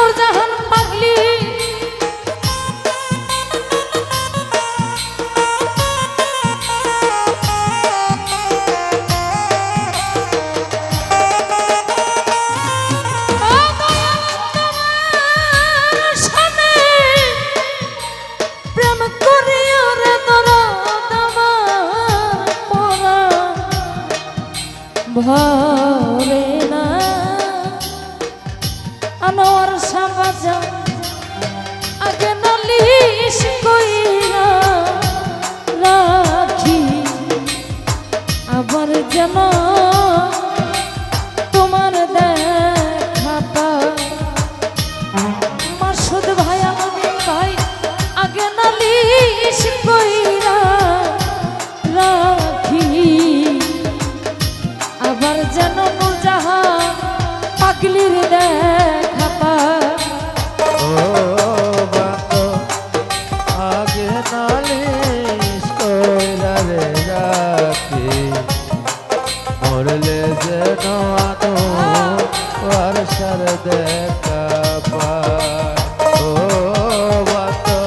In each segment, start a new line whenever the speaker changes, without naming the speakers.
নূরজাহান পাগলি ভরে না আনোয়ার সাবাজা আগে নালিশ কইরা রাখি আবার যেন তোমার দেখা পাই মাসুদ ভাই আলামিন ভাই আগে নালিশ কইরা রাখি আবার যেন নূরজাহান পাগলির দেখা পাই
ও বাতো আগে নালিশ কইরা রে রাখি মরলে যেন আনোয়ার সার দেখা পায় ও বাতো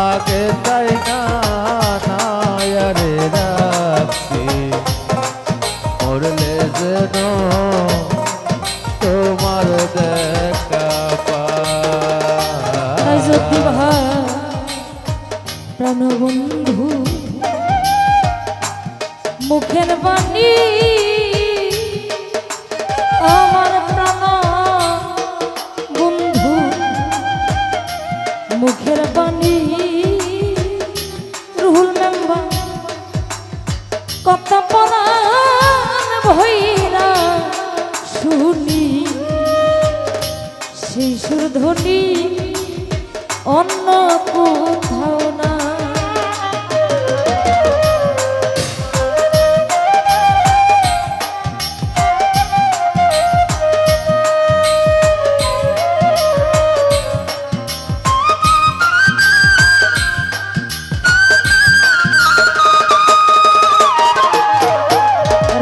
আগে তাই না রে রাখি মরলে যেন তোমার দেখা পায়
যদি প্রাণবন্ধু মুখের বাণী আমার প্রাণ বন্ধু মুখের বাণী রুহুল মেম্বার কত পরাণ ভৈরা শুনি সেই সুরধ্বনি অন্য কোথাও না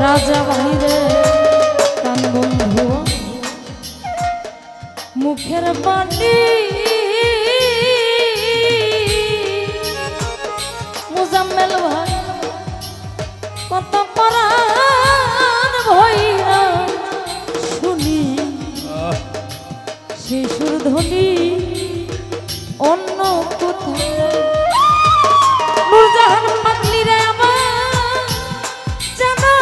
রাজা বাহিরে কান বন্ধু মুখের বাণী মুজাম্মেল ভাই কত পরাণ ভৈরা শুনি সেই সুরধ্বনি অন্য কোথাও নূরজাহান পাগলি রে আমার জানা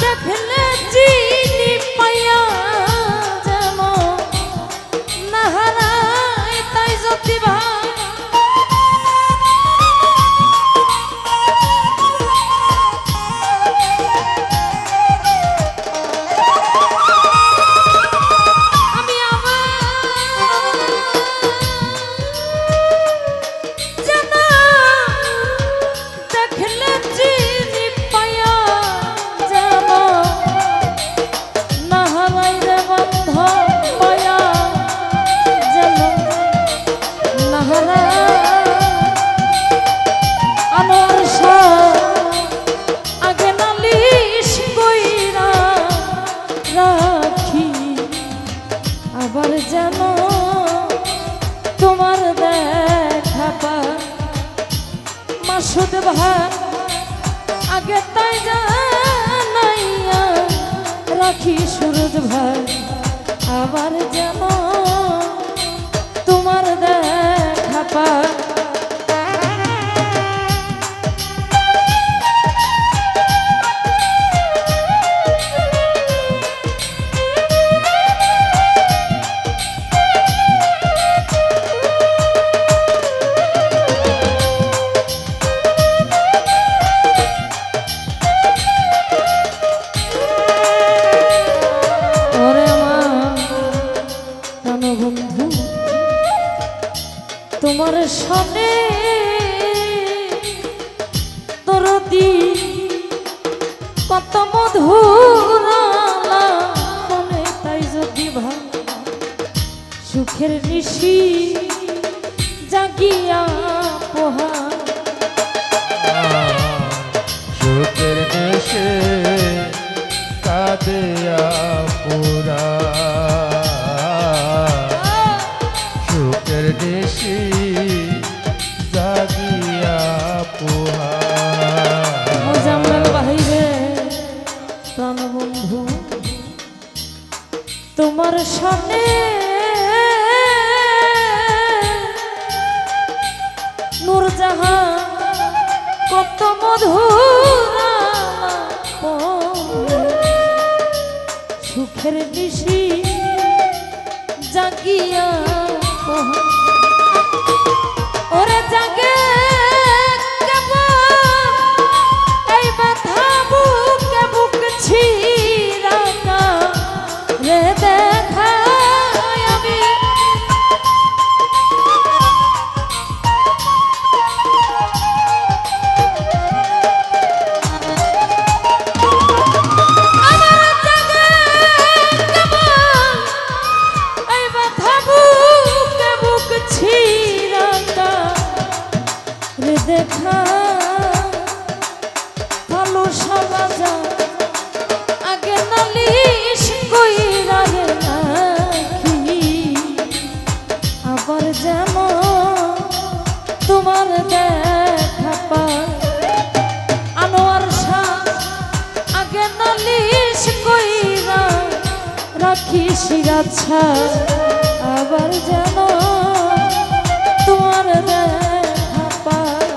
দেখলে চিনি পাইয়া যেন না হারায় তাই যদি ভাই আমি আমার জানা দেখলে চিনি পাইয়া যাব না হারাই রে বন্ধ পাইয়া যেন না হারাই আনোয়ার শাহ আগে নালিশ কইরা রাখি আবার যেন তোমার দেখা পাই মাসুদ ভাই আগে তাই জানাইয়া রাখি সুরজ ভাই আবার যেন তোমার দেখা পাই তোমার সনে দরদি কত মধুর মনে তাই যদি ভাই সুখের নিশি জাগিয়া পোহা
সুখের দেশে কাঁদিয়া পুরা
তোমার সামনে নূরজাহান কত মধুর সুখের নিশি জাগিয়া ওরে জাগে এই ব্যথা বুকে বুক ছিড়াটা রে দেখা আমি দেখা ভালো সবাজা আগে নালিশ কইরা রে রাখি আবার যেন তোমার দেখা পায় আনোয়ার শাহ আগে নালিশ কইরা রাখি শিরাচ্ছা আবার যেন তোমার দেখা পায়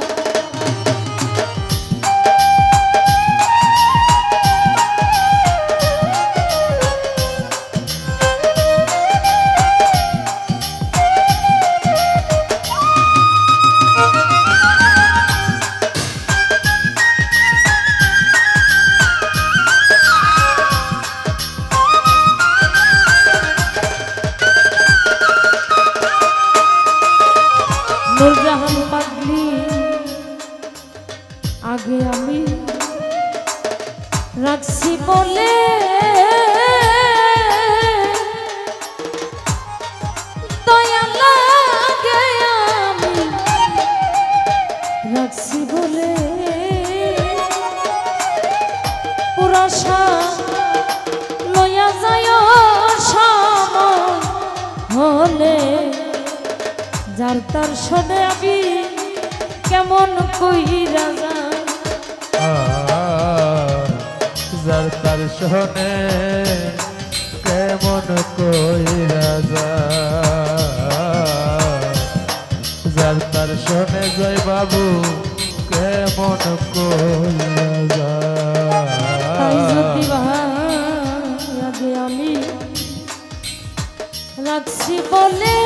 নূরজাহান পাগলি আগে আমি রাখছি বলে দয়া লাগে আমি রাখছি বলে পুরাশা লইয়া যায় সময় হলে যার তার শোনে আমি কেমন কইরা যায়
যার তার শোনে কেমন কইরা যায় যার তার শোনে জয় বাবু কেমন কইরা
তাই যদি
যায়
ভাই আগে আমি রাখছি বলে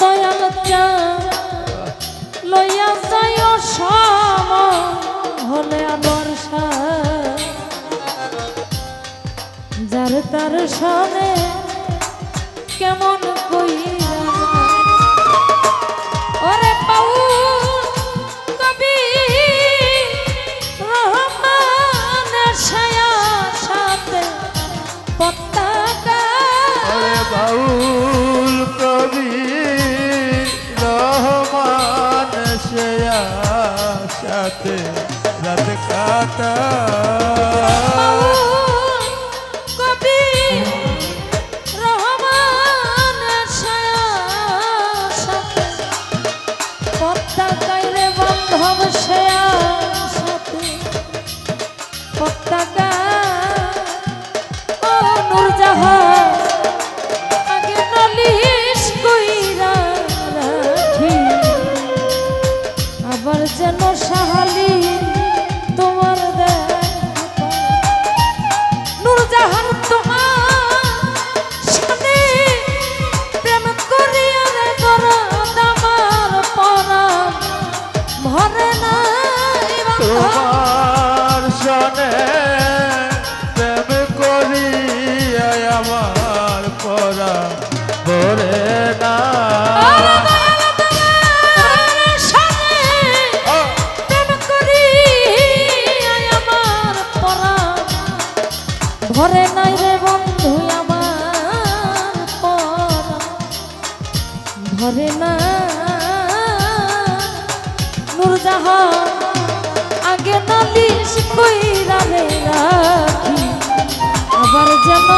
দয়াল লইয়া যায় সময় হলে আনোয়ার শাহ যার তার শোনে কেমন কইরা ওরে পাউ কবি রহমানের ছায়া সাথে পতাকা
ওরে বাউল কবি রহমান শেয়া সাথে রাত কাটা
কবি রহমানের ছায়া সাথে পতাকায় রে বান্ধব ছায়া সাথে পতাকা ও নূরজাহান আগে নালিশ কইরা রাখি আবার যেন সাহালি তোমার দেখা নূরজাহান তোমার সাথে প্রেম করিয়া রে দরদ আমার পরাণ ভরে নাই
তোমার শোনে প্রেম করিয়া আমার পরা ভরে না
ঘরে নাই রে বন্ধু আমার পরাণ ঘরে না নূরজাহান আগে নালিশ কইরা রে রাখি আবার যেন